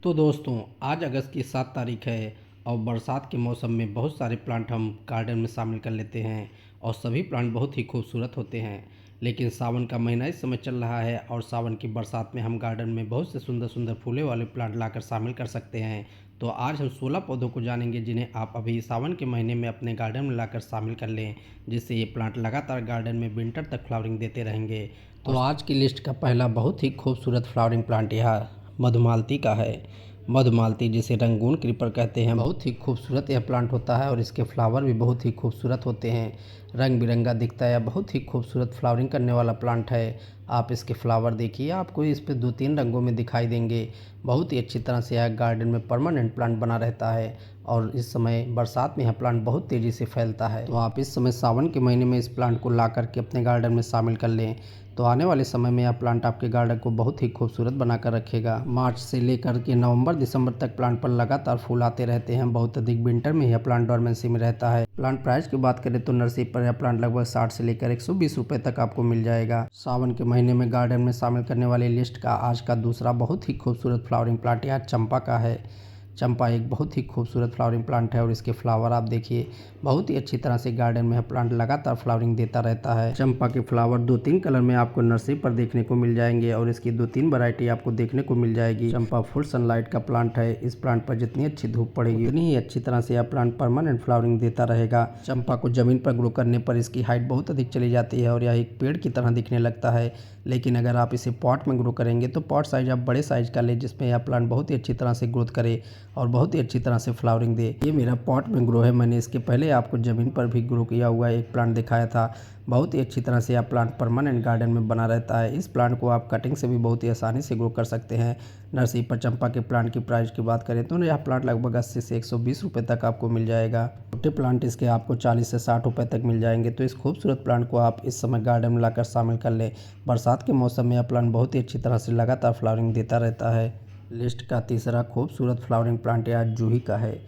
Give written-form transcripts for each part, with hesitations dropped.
तो दोस्तों, आज अगस्त की 7 तारीख है और बरसात के मौसम में बहुत सारे प्लांट हम गार्डन में शामिल कर लेते हैं और सभी प्लांट बहुत ही खूबसूरत होते हैं। लेकिन सावन का महीना इस समय चल रहा है और सावन की बरसात में हम गार्डन में बहुत से सुंदर सुंदर फूले वाले प्लांट लाकर शामिल कर सकते हैं। तो आज हम 16 पौधों को जानेंगे जिन्हें आप अभी सावन के महीने में अपने गार्डन में लाकर शामिल कर लें, जिससे ये प्लांट लगातार गार्डन में विंटर तक फ्लावरिंग देते रहेंगे। तो आज की लिस्ट का पहला बहुत ही खूबसूरत फ्लावरिंग प्लांट यह मधुमालती का है। मधुमालती, जिसे रंगून क्रीपर कहते हैं, बहुत ही खूबसूरत यह प्लांट होता है और इसके फ्लावर भी बहुत ही खूबसूरत होते हैं। रंग बिरंगा दिखता है, बहुत ही खूबसूरत फ्लावरिंग करने वाला प्लांट है। आप इसके फ्लावर देखिए, आपको इस पे 2-3 रंगों में दिखाई देंगे। बहुत ही अच्छी तरह से यह गार्डन में परमानेंट प्लांट बना रहता है और इस समय बरसात में यह प्लांट बहुत तेज़ी से फैलता है। तो आप इस समय सावन के महीने में इस प्लांट को ला करके अपने गार्डन में शामिल कर लें, तो आने वाले समय में यह प्लांट आपके गार्डन को बहुत ही खूबसूरत बनाकर रखेगा। मार्च से लेकर के नवंबर दिसंबर तक प्लांट पर लगातार फूल आते रहते हैं। बहुत अधिक विंटर में यह प्लांट डोरमेंसी में रहता है। प्लांट प्राइस की बात करें तो नर्सरी पर यह प्लांट लगभग 60 से लेकर 120 रुपए तक आपको मिल जाएगा। सावन के महीने में गार्डन में शामिल करने वाली लिस्ट का आज का दूसरा बहुत ही खूबसूरत फ्लावरिंग प्लांट यह चंपा का है। चंपा एक बहुत ही खूबसूरत फ्लावरिंग प्लांट है और इसके फ्लावर आप देखिए, बहुत ही अच्छी तरह से गार्डन में प्लांट लगातार फ्लावरिंग देता रहता है। चंपा के फ्लावर 2-3 कलर में आपको नर्सरी पर देखने को मिल जाएंगे और इसकी 2-3 वैरायटी आपको देखने को मिल जाएगी। चंपा फुल सनलाइट का प्लांट है। इस प्लांट पर जितनी अच्छी धूप पड़ेगी उतनी ही अच्छी तरह से यह प्लांट परमानेंट फ्लावरिंग देता रहेगा। चंपा को जमीन पर ग्रो करने पर इसकी हाइट बहुत अधिक चली जाती है और यह एक पेड़ की तरह दिखने लगता है। लेकिन अगर आप इसे पॉट में ग्रो करेंगे तो पॉट साइज आप बड़े साइज का ले, जिसमें यह प्लांट बहुत ही अच्छी तरह से ग्रोथ करे और बहुत ही अच्छी तरह से फ्लावरिंग दे। ये मेरा पॉट में ग्रो है। मैंने इसके पहले आपको ज़मीन पर भी ग्रो किया हुआ एक प्लांट दिखाया था। बहुत ही अच्छी तरह से यह प्लांट परमानेंट गार्डन में बना रहता है। इस प्लांट को आप कटिंग से भी बहुत ही आसानी से ग्रो कर सकते हैं। नर्सरी पर चंपा के प्लांट की प्राइस की बात करें तो यह प्लांट लगभग 80 से 120 रुपये तक आपको मिल जाएगा। छोटे प्लांट इसके आपको 40 से 60 रुपये तक मिल जाएंगे। तो इस खूबसूरत प्लांट को आप इस समय गार्डन में लाकर शामिल कर लें। बरसात के मौसम में यह प्लांट बहुत ही अच्छी तरह से लगातार फ्लावरिंग देता रहता है। लिस्ट का तीसरा खूबसूरत फ्लावरिंग प्लांट यह जूही का है।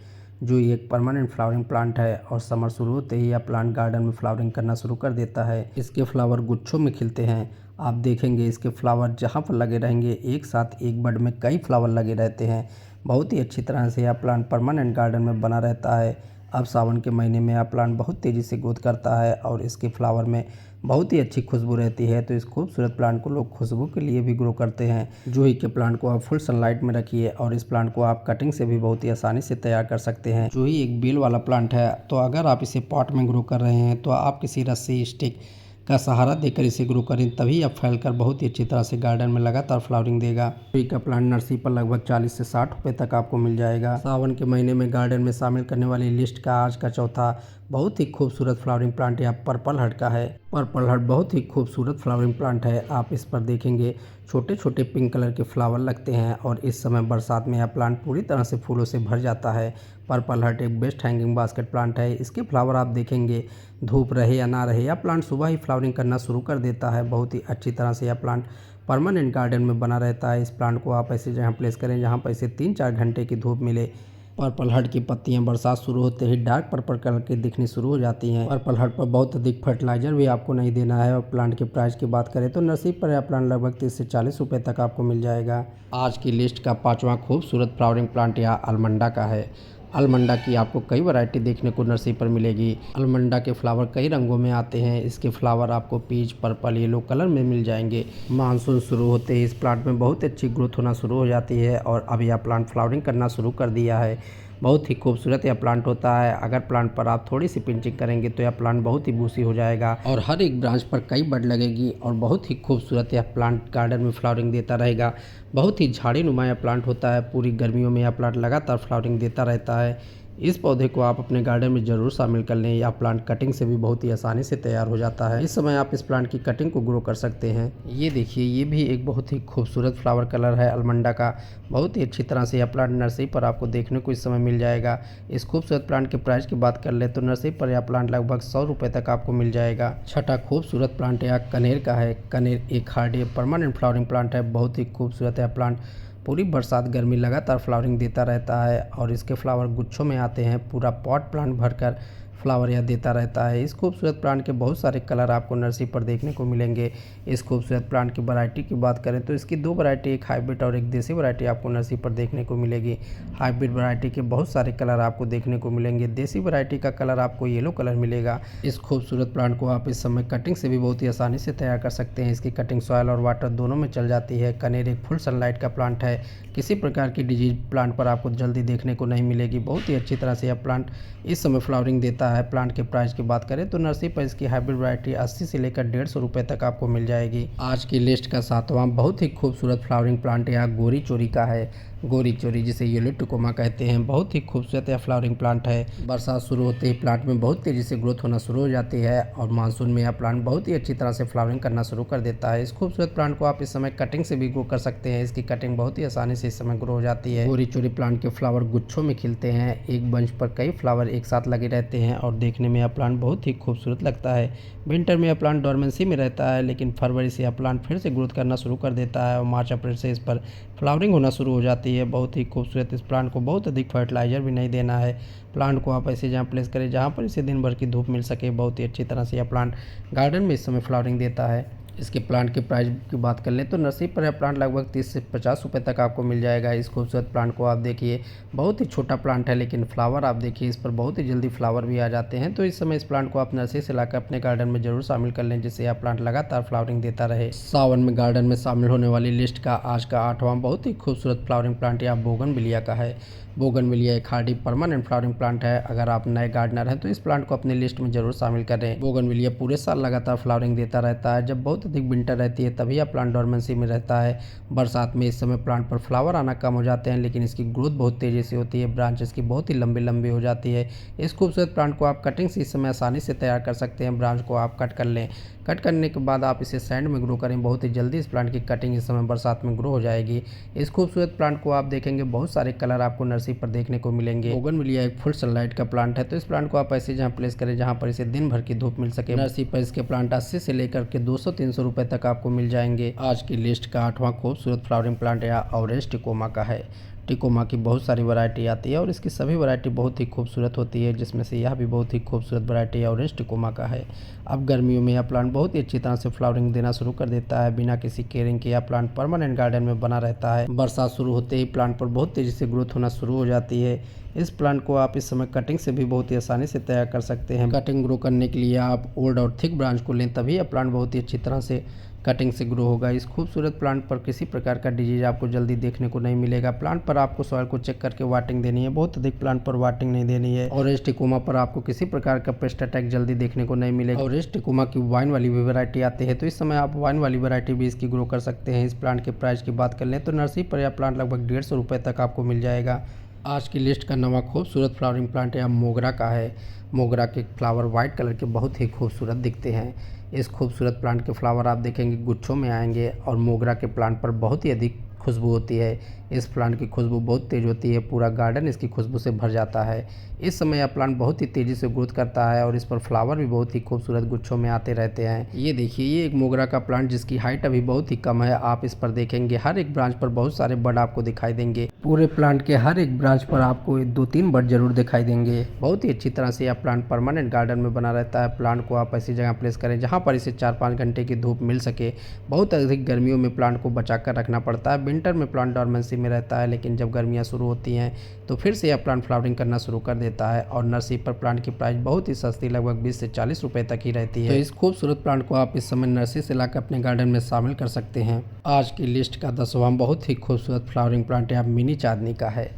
जूही एक परमानेंट फ्लावरिंग प्लांट है और समर शुरू होते ही यह प्लांट गार्डन में फ्लावरिंग करना शुरू कर देता है। इसके फ्लावर गुच्छों में खिलते हैं। आप देखेंगे इसके फ्लावर जहाँ पर लगे रहेंगे, एक साथ एक बड में कई फ्लावर लगे रहते हैं। बहुत ही अच्छी तरह से यह प्लांट परमानेंट गार्डन में बना रहता है। अब सावन के महीने में यह प्लांट बहुत तेज़ी से ग्रोथ करता है और इसके फ्लावर में बहुत ही अच्छी खुशबू रहती है। तो इस खूबसूरत प्लांट को लोग खुशबू के लिए भी ग्रो करते हैं। जूही के प्लांट को आप फुल सनलाइट में रखिए और इस प्लांट को आप कटिंग से भी बहुत ही आसानी से तैयार कर सकते हैं। जूही एक बेल वाला प्लांट है, तो अगर आप इसे पॉट में ग्रो कर रहे हैं तो आप किसी रस्सी स्टिक का सहारा देकर इसे ग्रो करें, तभी यह फैलकर बहुत ही अच्छी तरह से गार्डन में लगातार फ्लावरिंग देगा। जूही का प्लांट नर्सरी पर लगभग 40 से 60 रुपये तक आपको मिल जाएगा। सावन के महीने में गार्डन में शामिल करने वाली लिस्ट का आज का चौथा बहुत ही खूबसूरत फ्लावरिंग प्लांट यह पर्पल हर्ट का है। पर्पल हर्ट बहुत ही खूबसूरत फ्लावरिंग प्लांट है। आप इस पर देखेंगे छोटे छोटे पिंक कलर के फ्लावर लगते हैं और इस समय बरसात में यह प्लांट पूरी तरह से फूलों से भर जाता है। पर्पल हर्ट एक बेस्ट हैंगिंग बास्केट प्लांट है। इसके फ्लावर आप देखेंगे, धूप रहे या ना रहे, यह प्लांट सुबह ही फ्लावरिंग करना शुरू कर देता है। बहुत ही अच्छी तरह से यह प्लांट परमानेंट गार्डन में बना रहता है। इस प्लांट को आप ऐसे जगह प्लेस करें जहाँ पर इसे 3-4 घंटे की धूप मिले। पर्पल हर्ट की पत्तियां बरसात शुरू होते ही डार्क पर्पल कलर की दिखनी शुरू हो जाती हैं। पर्पल हर्ट पर बहुत अधिक फर्टिलाइजर भी आपको नहीं देना है। और प्लांट के प्राइस की बात करें तो नर्सरी पर यह प्लांट लगभग 30 से 40 रुपये तक आपको मिल जाएगा। आज की लिस्ट का पांचवा खूबसूरत फ्लावरिंग प्लांट यह अलमंडा का है। अलमंडा की आपको कई वैरायटी देखने को नर्सरी पर मिलेगी। अलमंडा के फ्लावर कई रंगों में आते हैं। इसके फ्लावर आपको पीच, पर्पल, येलो कलर में मिल जाएंगे। मानसून शुरू होते ही इस प्लांट में बहुत अच्छी ग्रोथ होना शुरू हो जाती है और अब यह प्लांट फ्लावरिंग करना शुरू कर दिया है। बहुत ही खूबसूरत यह प्लांट होता है। अगर प्लांट पर आप थोड़ी सी पिंचिंग करेंगे तो यह प्लांट बहुत ही बूसी हो जाएगा और हर एक ब्रांच पर कई बड लगेगी और बहुत ही खूबसूरत यह प्लांट गार्डन में फ्लावरिंग देता रहेगा। बहुत ही झाड़ी नुमा यह प्लांट होता है। पूरी गर्मियों में यह प्लांट लगातार फ्लावरिंग देता रहता है। इस पौधे को आप अपने गार्डन में ज़रूर शामिल कर लें। यह प्लांट कटिंग से भी बहुत ही आसानी से तैयार हो जाता है। इस समय आप इस प्लांट की कटिंग को ग्रो कर सकते हैं। ये देखिए, ये भी एक बहुत ही खूबसूरत फ्लावर कलर है अलमंडा का। बहुत ही अच्छी तरह से यह प्लांट नर्सरी पर आपको देखने को इस समय मिल जाएगा। इस खूबसूरत प्लांट के प्राइस की बात कर ले तो नर्सरी पर यह प्लांट लगभग 100 रुपये तक आपको मिल जाएगा। छठा खूबसूरत प्लांट यह कनेर का है। कनेर एक हार्डी परमानेंट फ्लावरिंग प्लांट है। बहुत ही खूबसूरत है प्लांट। पूरी बरसात गर्मी लगातार फ्लावरिंग देता रहता है और इसके फ्लावर गुच्छों में आते हैं। पूरा पॉट प्लांट भरकर फ्लावर यह देता रहता है। इस खूबसूरत प्लांट के बहुत सारे कलर आपको नर्सरी पर देखने को मिलेंगे। इस खूबसूरत प्लांट की वैरायटी की बात करें तो इसकी दो वैरायटी, एक हाइब्रिड और एक देसी वैरायटी आपको नर्सरी पर देखने को मिलेगी। हाइब्रिड वैरायटी के बहुत सारे कलर आपको देखने को मिलेंगे। देसी वैरायटी का कलर आपको येलो कलर मिलेगा। इस खूबसूरत प्लांट को आप इस समय कटिंग से भी बहुत ही आसानी से तैयार कर सकते हैं। इसकी कटिंग सॉइल और वाटर दोनों में चल जाती है। कनेर एक फुल सनलाइट का प्लांट है। किसी प्रकार की डिजीज प्लांट पर आपको जल्दी देखने को नहीं मिलेगी। बहुत ही अच्छी तरह से यह प्लांट इस समय फ्लावरिंग देता है। प्लांट के प्राइस की बात करें तो नर्सरी पर इसकी हाइब्रिड वैरायटी 80 से लेकर 150 रुपये तक आपको मिल जाएगी। आज की लिस्ट का 7वां बहुत ही खूबसूरत फ्लावरिंग प्लांट यहाँ गोरी चोरी का है। गोरी चोरी जिसे येलो टिकोमा कहते हैं, बहुत ही खूबसूरत यह फ्लावरिंग प्लांट है। बरसात शुरू होते ही प्लांट में बहुत तेज़ी से ग्रोथ होना शुरू हो जाती है और मानसून में यह प्लांट बहुत ही अच्छी तरह से फ्लावरिंग करना शुरू कर देता है। इस खूबसूरत प्लांट को आप इस समय कटिंग से भी ग्रो कर सकते हैं। इसकी कटिंग बहुत ही आसानी से इस समय ग्रो हो जाती है। गोरी चोरी प्लांट के फ्लावर गुच्छों में खिलते हैं। एक बंच पर कई फ्लावर एक साथ लगे रहते हैं और देखने में यह प्लांट बहुत ही खूबसूरत लगता है। विंटर में यह प्लांट डोरमेंसी में रहता है, लेकिन फरवरी से यह प्लांट फिर से ग्रोथ करना शुरू कर देता है और मार्च अप्रैल से इस पर फ्लावरिंग होना शुरू हो जाती है। बहुत ही खूबसूरत इस प्लांट को बहुत अधिक फर्टिलाइजर भी नहीं देना है। प्लांट को आप ऐसे जहाँ प्लेस करें जहाँ पर इसे दिन भर की धूप मिल सके। बहुत ही अच्छी तरह से यह प्लांट गार्डन में इस समय फ्लावरिंग देता है। इसके प्लांट के प्राइस की बात कर लें तो नर्सरी पर यह प्लांट लगभग 30 से 50 रुपये तक आपको मिल जाएगा। इस खूबसूरत प्लांट को आप देखिए, बहुत ही छोटा प्लांट है, लेकिन फ्लावर आप देखिए इस पर बहुत ही जल्दी फ्लावर भी आ जाते हैं। तो इस समय इस प्लांट को आप नर्सरी से लाकर अपने गार्डन में जरूर शामिल कर लें, जिससे यह प्लांट लगातार फ्लावरिंग देता रहे। सावन में गार्डन में शामिल होने वाली लिस्ट का आज का 8वां बहुत ही खूबसूरत फ्लावरिंग प्लांट यह बोगनविलिया का है। बोगनविलिया एक हार्डी परमानेंट फ्लावरिंग प्लांट है। अगर आप नए गार्डनर हैं तो इस प्लांट को अपनी लिस्ट में जरूर शामिल करें। बोगनविलिया पूरे साल लगातार फ्लावरिंग देता रहता है। जब बहुत अधिक विंटर रहती है तभी यह प्लांट डोरमेंसी में रहता है। बरसात में इस समय प्लांट पर फ्लावर आना कम हो जाते हैं, लेकिन इसकी ग्रोथ बहुत तेज़ी से होती है। ब्रांच इसकी बहुत ही लंबी लंबी हो जाती है। इस खूबसूरत प्लांट को आप कटिंग से इस समय आसानी से तैयार कर सकते हैं। ब्रांच को आप कट कर लें। कट करने के बाद आप इसे सैंड में ग्रो करें। बहुत ही जल्दी इस प्लांट की कटिंग इस समय बरसात में ग्रो हो जाएगी। इस खूबसूरत प्लांट को आप देखेंगे बहुत सारे कलर आपको नर्सरी पर देखने को मिलेंगे। बोगनविलिया एक फुल सनलाइट का प्लांट है, तो इस प्लांट को आप ऐसे जहाँ प्लेस करें जहाँ पर इसे दिन भर की धूप मिल सके। नर्सरी पर इसके प्लांट 80 से लेकर के 200-300 रुपये तक आपको मिल जाएंगे। आज की लिस्ट का 8वां खूबसूरत फ्लावरिंग प्लांट या ऑरेंज टिकोमा का है। टिकोमा की बहुत सारी वैरायटी आती है और इसकी सभी वैरायटी बहुत ही खूबसूरत होती है, जिसमें से यह भी बहुत ही खूबसूरत वैरायटी ऑरेंज टिकोमा का है। अब गर्मियों में यह प्लांट बहुत ही अच्छी तरह से फ्लावरिंग देना शुरू कर देता है। बिना किसी केयरिंग के यह प्लांट परमानेंट गार्डन में बना रहता है। बरसात शुरू होते ही प्लांट पर बहुत तेज़ी से ग्रोथ होना शुरू हो जाती है। इस प्लांट को आप इस समय कटिंग से भी बहुत ही आसानी से तैयार कर सकते हैं। कटिंग ग्रो करने के लिए आप ओल्ड और थिक ब्रांच को लें, तभी यह प्लांट बहुत ही अच्छी तरह से कटिंग से ग्रो होगा। इस खूबसूरत प्लांट पर किसी प्रकार का डिजीज आपको जल्दी देखने को नहीं मिलेगा। प्लांट पर आपको सॉइल को चेक करके वाटिंग देनी है, बहुत अधिक प्लांट पर वाटिंग नहीं देनी है। ऑरेंज टिकोमा पर आपको किसी प्रकार का पेस्ट अटैक जल्दी देखने को नहीं मिलेगा। ऑरेंज टिकोमा की वाइन वाली भी वैरायटी आती है, तो इस समय आप वाइन वाली वैरायटी भी इसकी ग्रो कर सकते हैं। इस प्लांट के प्राइस की बात कर लें तो नर्सरी पर यह प्लांट लगभग 150 रुपये तक आपको मिल जाएगा। आज की लिस्ट का 9वां खूबसूरत फ्लावरिंग प्लांट यह मोगरा का है। मोगरा के फ्लावर वाइट कलर के बहुत ही खूबसूरत दिखते हैं। इस खूबसूरत प्लांट के फ्लावर आप देखेंगे गुच्छों में आएंगे और मोगरा के प्लांट पर बहुत ही अधिक खुशबू होती है। इस प्लांट की खुशबू बहुत तेज़ होती है, पूरा गार्डन इसकी खुशबू से भर जाता है। इस समय यह प्लांट बहुत ही तेज़ी से ग्रोथ करता है और इस पर फ्लावर भी बहुत ही खूबसूरत गुच्छों में आते रहते हैं। ये देखिए, ये एक मोगरा का प्लांट जिसकी हाइट अभी बहुत ही कम है। आप इस पर देखेंगे हर एक ब्रांच पर बहुत सारे बड आपको दिखाई देंगे। पूरे प्लांट के हर एक ब्रांच पर आपको 2-3 बड जरूर दिखाई देंगे। बहुत ही अच्छी तरह से यह प्लांट परमानेंट गार्डन में बना रहता है। प्लांट को आप ऐसी जगह प्लेस करें जहाँ पर इसे 4-5 घंटे की धूप मिल सके। बहुत अधिक गर्मियों में प्लांट को बचा कर रखना पड़ता है। विंटर में प्लांट डोरमेंसी में रहता है, लेकिन जब गर्मियाँ शुरू होती हैं तो फिर से यह प्लांट फ्लावरिंग करना शुरू कर देता है और नर्सरी पर प्लांट की प्राइस बहुत ही सस्ती, लगभग 20 से 40 रुपये तक ही रहती है। तो इस खूबसूरत प्लांट को आप इस समय नर्सरी से लाकर अपने गार्डन में शामिल कर सकते हैं। आज की लिस्ट का 10वां बहुत ही खूबसूरत फ्लावरिंग प्लांट या मिनी चांदनी का है।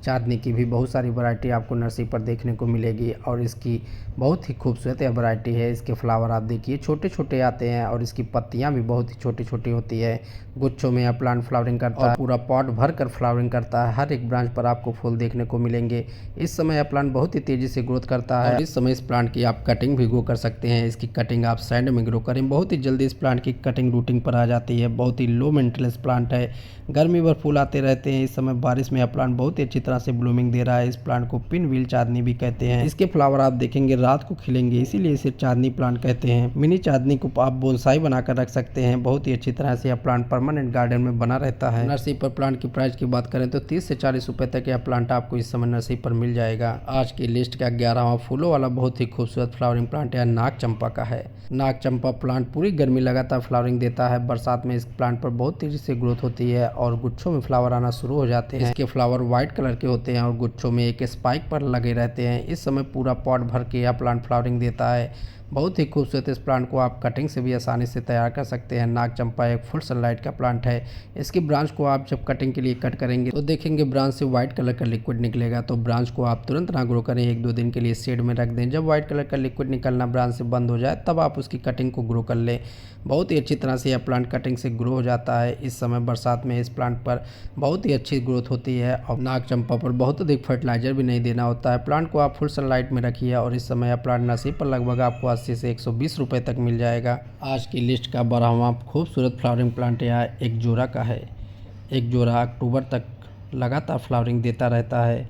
चांदनी की भी बहुत सारी वैरायटी आपको नर्सरी पर देखने को मिलेगी और इसकी बहुत ही खूबसूरत यह वैरायटी है। इसके फ्लावर आप देखिए छोटे छोटे आते हैं और इसकी पत्तियां भी बहुत ही छोटी छोटी होती है। गुच्छों में यह प्लांट फ्लावरिंग करता है, पूरा पॉट भर कर फ्लावरिंग करता है। हर एक ब्रांच पर आपको फूल देखने को मिलेंगे। इस समय यह प्लांट बहुत ही तेज़ी से ग्रोथ करता है और इस समय इस प्लांट की आप कटिंग भी ग्रो कर सकते हैं। इसकी कटिंग आप सैंड में ग्रो करें, बहुत ही जल्दी इस प्लांट की कटिंग रूटिंग पर आ जाती है। बहुत ही लो मेंटेनेंस प्लांट है, गर्मी भर फूल आते रहते हैं। इस समय बारिश में यह प्लांट बहुत ही अच्छी तरह से ब्लूमिंग दे रहा है। इस प्लांट को पिन व्हील चांदनी भी कहते हैं। इसके फ्लावर आप देखेंगे रात को खिलेंगे, इसीलिए इसे चांदनी प्लांट कहते हैं। मिनी चांदनी को आप बोनसाई बनाकर रख सकते हैं। बहुत ही अच्छी तरह से यह प्लांट परमानेंट गार्डन में बना रहता है। नर्सरी पर प्लांट की प्राइस की बात करें तो 30 से 40 रुपए तक यह प्लांट आपको इस समय नर्सरी पर मिल जाएगा। आज की लिस्ट का 11वां फूलों वाला बहुत ही खूबसूरत फ्लावरिंग प्लांट यह नाग चंपा का है। नाग चंपा प्लांट पूरी गर्मी लगातार फ्लावरिंग देता है। बरसात में इस प्लांट पर बहुत तेजी से ग्रोथ होती है और गुच्छों में फ्लावर आना शुरू हो जाते हैं। इसके फ्लावर व्हाइट कलर के होते हैं और गुच्छों में एक स्पाइक पर लगे रहते हैं। इस समय पूरा पॉट भर के यह प्लांट फ्लावरिंग देता है। बहुत ही खूबसूरत इस प्लांट को आप कटिंग से भी आसानी से तैयार कर सकते हैं। नाग चंपा एक फुल सनलाइट का प्लांट है। इसकी ब्रांच को आप जब कटिंग के लिए कट करेंगे तो देखेंगे ब्रांच से व्हाइट कलर का लिक्विड निकलेगा। तो ब्रांच को आप तुरंत ना ग्रो करें, 1-2 दिन के लिए शेड में रख दें। जब व्हाइट कलर का लिक्विड निकलना ब्रांच से बंद हो जाए तब आप उसकी कटिंग को ग्रो कर लें। बहुत ही अच्छी तरह से यह प्लांट कटिंग से ग्रो हो जाता है। इस समय बरसात में इस प्लांट पर बहुत ही अच्छी ग्रोथ होती है और नाग चंपा पर बहुत अधिक फर्टिलाइजर भी नहीं देना होता है। प्लांट को आप फुल सनलाइट में रखिए और इस समय यह प्लांट नर्सरी पर लगभग आपको 80 से 120 रुपए तक मिल जाएगा। आज की लिस्ट का 12वां खूबसूरत फ्लावरिंग प्लांट यह एक जोरा का है। एक जोरा अक्टूबर तक लगातार फ्लावरिंग देता रहता है।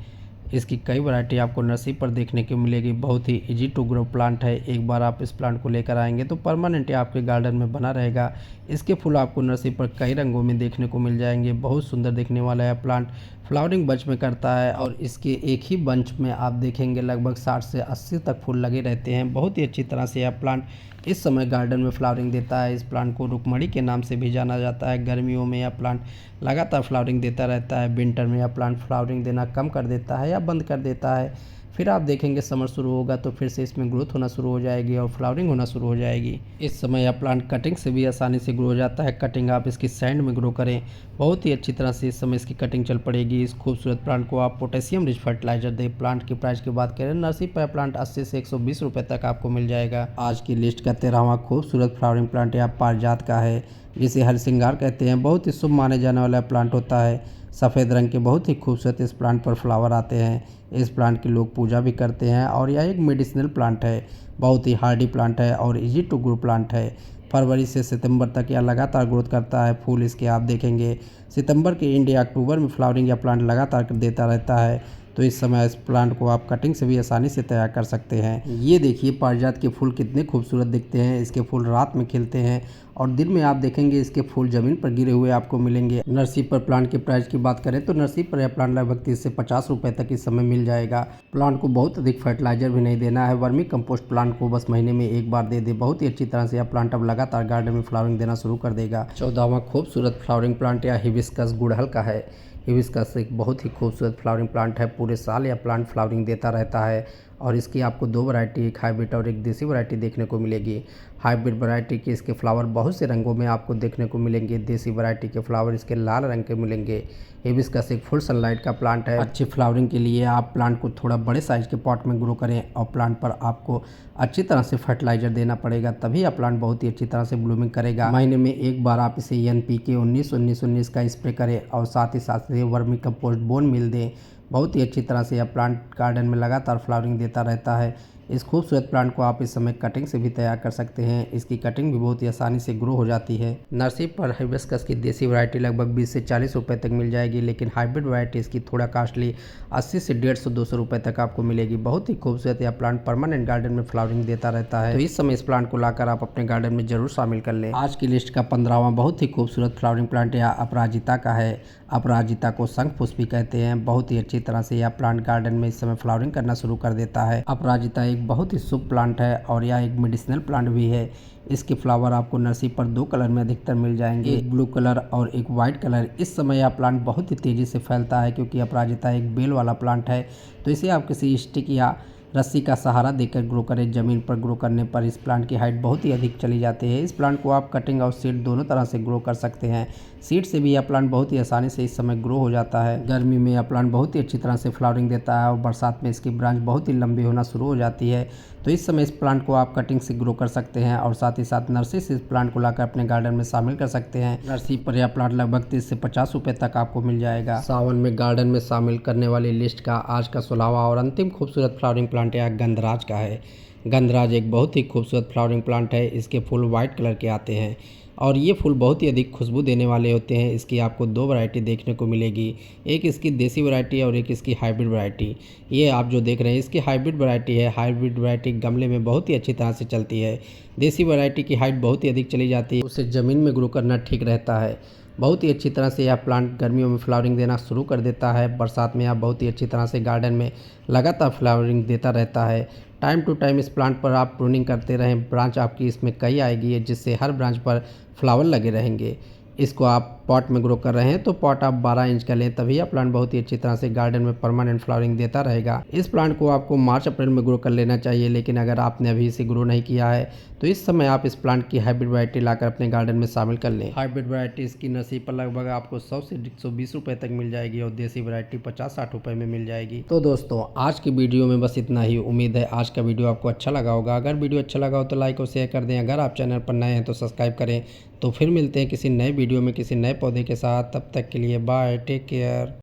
इसकी कई वैरायटी आपको नर्सरी पर देखने को मिलेगी। बहुत ही इजी टू ग्रो प्लांट है। एक बार आप इस प्लांट को लेकर आएंगे तो परमानेंट आपके गार्डन में बना रहेगा। इसके फूल आपको नर्सरी पर कई रंगों में देखने को मिल जाएंगे। बहुत सुंदर दिखने वाला है प्लांट। फ्लावरिंग बंच में करता है और इसके एक ही बंच में आप देखेंगे लगभग 60 से 80 तक फूल लगे रहते हैं। बहुत ही अच्छी तरह से यह प्लांट इस समय गार्डन में फ्लावरिंग देता है। इस प्लांट को रुकमणी के नाम से भी जाना जाता है। गर्मियों में यह प्लांट लगातार फ्लावरिंग देता रहता है। विंटर में यह प्लांट फ्लावरिंग देना कम कर देता है या बंद कर देता है। फिर आप देखेंगे समर शुरू होगा तो फिर से इसमें ग्रोथ होना शुरू हो जाएगी और फ्लावरिंग होना शुरू हो जाएगी। इस समय यह प्लांट कटिंग से भी आसानी से ग्रो हो जाता है। कटिंग आप इसकी सैंड में ग्रो करें, बहुत ही अच्छी तरह से इस समय इसकी कटिंग चल पड़ेगी। इस खूबसूरत प्लांट को आप पोटेशियम रिच फर्टिलाइजर दें। प्लांट की प्राइस की बात करें नर्सरी पर प्लांट 80 से 120 रुपए तक आपको मिल जाएगा। आज की लिस्ट का 13वां खूबसूरत फ्लावरिंग प्लांट यह पारिजात का है, जिसे हरसिंगार कहते हैं। बहुत ही शुभ माने जाने वाला प्लांट होता है। सफ़ेद रंग के बहुत ही खूबसूरत इस प्लांट पर फ्लावर आते हैं। इस प्लांट की लोग पूजा भी करते हैं और यह एक मेडिसिनल प्लांट है। बहुत ही हार्डी प्लांट है और इजी टू ग्रो प्लांट है। फरवरी से सितंबर तक यह लगातार ग्रोथ करता है। फूल इसके आप देखेंगे सितंबर के एंड या अक्टूबर में फ्लावरिंग यह प्लांट लगातार देता रहता है। तो इस समय इस प्लांट को आप कटिंग से भी आसानी से तैयार कर सकते हैं। ये देखिए पारिजात के फूल कितने खूबसूरत दिखते हैं। इसके फूल रात में खिलते हैं और दिन में आप देखेंगे इसके फूल ज़मीन पर गिरे हुए आपको मिलेंगे। नर्सरी पर प्लांट की प्राइस की बात करें तो नर्सरी पर यह प्लांट लगभग 30 से 50 रुपए तक इस समय मिल जाएगा। प्लांट को बहुत अधिक फर्टिलाइजर भी नहीं देना है। वर्मी कंपोस्ट प्लांट को बस महीने में एक बार दे दे। बहुत ही अच्छी तरह से यह प्लांट अब लगातार गार्डन में फ्लावरिंग देना शुरू कर देगा। 14वां खूबसूरत फ्लावरिंग प्लांट यह हिबिस्कस गुड़हल का है। हिबिस्कस एक बहुत ही खूबसूरत फ्लावरिंग प्लांट है। पूरे साल यह प्लांट फ्लावरिंग देता रहता है और इसकी आपको 2 वैरायटी, एक हाइब्रिड और एक देसी वैरायटी देखने को मिलेगी। हाइब्रिड वैरायटी के इसके फ्लावर बहुत से रंगों में आपको देखने को मिलेंगे। देसी वैरायटी के फ्लावर इसके लाल रंग के मिलेंगे। हिबिस्कस एक फुल सनलाइट का प्लांट है। अच्छी फ्लावरिंग के लिए आप प्लांट को थोड़ा बड़े साइज के पॉट में ग्रो करें और प्लांट पर आपको अच्छी तरह से फर्टिलाइजर देना पड़ेगा, तभी यह प्लांट बहुत ही अच्छी तरह से ब्लूमिंग करेगा। महीने में एक बार आप इसे NPK 19-19-19 का स्प्रे करें और साथ ही साथ वर्मी कंपोस्ट बोन मिल दें। बहुत ही अच्छी तरह से यह प्लांट गार्डन में लगातार फ्लावरिंग देता रहता है। इस खूबसूरत प्लांट को आप इस समय कटिंग से भी तैयार कर सकते हैं। इसकी कटिंग भी बहुत ही आसानी से ग्रो हो जाती है। नर्सरी पर हिबिस्कस की देसी वैरायटी लगभग 20 से 40 रुपए तक मिल जाएगी, लेकिन हाइब्रिड वैरायटी इसकी थोड़ा कास्टली 80 से 150-200 रुपए तक आपको मिलेगी। बहुत ही खूबसूरत यह प्लांट परमानेंट गार्डन में फ्लावरिंग देता रहता है। तो इस समय इस प्लांट को लाकर आप अपने गार्डन में जरूर शामिल कर लें। आज की लिस्ट का 15वां बहुत ही खूबसूरत फ्लावरिंग प्लांट यह अपराजिता का है। अपराजिता को शंख पुष्पी कहते हैं। बहुत ही अच्छी तरह से यह प्लांट गार्डन में इस समय फ्लावरिंग करना शुरू कर देता है। अपराजिता एक बहुत ही शुभ प्लांट है और यह एक मेडिसिनल प्लांट भी है। इसके फ्लावर आपको नर्सरी पर 2 कलर में अधिकतर मिल जाएंगे, एक ब्लू कलर और एक वाइट कलर। इस समय यह प्लांट बहुत ही तेज़ी से फैलता है क्योंकि अपराजिता एक बेल वाला प्लांट है। तो इसे आप किसी स्टिक या रस्सी का सहारा देकर ग्रो करें। ज़मीन पर ग्रो करने पर इस प्लांट की हाइट बहुत ही अधिक चली जाती है। इस प्लांट को आप कटिंग और सीड दोनों तरह से ग्रो कर सकते हैं। सीड से भी यह प्लांट बहुत ही आसानी से इस समय ग्रो हो जाता है। गर्मी में यह प्लांट बहुत ही अच्छी तरह से फ्लावरिंग देता है और बरसात में इसकी ब्रांच बहुत ही लंबी होना शुरू हो जाती है। तो इस समय इस प्लांट को आप कटिंग से ग्रो कर सकते हैं और साथ ही साथ नर्सरी से इस प्लांट को लाकर अपने गार्डन में शामिल कर सकते हैं। नर्सरी पर यह प्लांट लगभग 30 से 50 रुपए तक आपको मिल जाएगा। सावन में गार्डन में शामिल करने वाली लिस्ट का आज का 16वां और अंतिम खूबसूरत फ्लावरिंग प्लांट यह गंधराज का है। गंधराज एक बहुत ही खूबसूरत फ्लावरिंग प्लांट है। इसके फूल व्हाइट कलर के आते हैं। और ये फूल बहुत ही अधिक खुशबू देने वाले होते हैं। इसकी आपको दो वैरायटी देखने को मिलेगी, एक इसकी देसी वैरायटी और एक इसकी हाइब्रिड वैरायटी। ये आप जो देख रहे हैं इसकी हाइब्रिड वैरायटी है। हाइब्रिड वैरायटी गमले में बहुत ही अच्छी तरह से चलती है। देसी वैरायटी की हाइट बहुत ही अधिक चली जाती है, उसे ज़मीन में ग्रो करना ठीक रहता है। बहुत ही अच्छी तरह से यह प्लांट गर्मियों में फ्लावरिंग देना शुरू कर देता है। बरसात में यह बहुत ही अच्छी तरह से गार्डन में लगातार फ्लावरिंग देता रहता है। टाइम टू टाइम इस प्लांट पर आप प्रूनिंग करते रहें। ब्रांच आपकी इसमें कई आएगी, जिससे हर ब्रांच पर फ्लावर लगे रहेंगे। इसको आप पॉट में ग्रो कर रहे हैं तो पॉट आप 12 इंच का लें, तभी यह प्लांट बहुत ही अच्छी तरह से गार्डन में परमानेंट फ्लावरिंग देता रहेगा। इस प्लांट को आपको मार्च अप्रैल में ग्रो कर लेना चाहिए, लेकिन अगर आपने अभी इसे ग्रो नहीं किया है तो इस समय आप इस प्लांट की हाइब्रिड वैरायटी लाकर अपने गार्डन में शामिल कर लें। हाइब्रिड वैरायटी इसकी नसीब पर लगभग आपको 100 से 120 रुपये तक मिल जाएगी और देसी वैरायटी 50-60 रुपये में मिल जाएगी। तो दोस्तों आज की वीडियो में बस इतना ही। उम्मीद है आज का वीडियो आपको अच्छा लगा होगा। अगर वीडियो अच्छा लगा हो तो लाइक और शेयर कर दें। अगर आप चैनल पर नए हैं तो सब्सक्राइब करें। तो फिर मिलते हैं किसी नए वीडियो में किसी नए पौधे के साथ। तब तक के लिए बाय, टेक केयर।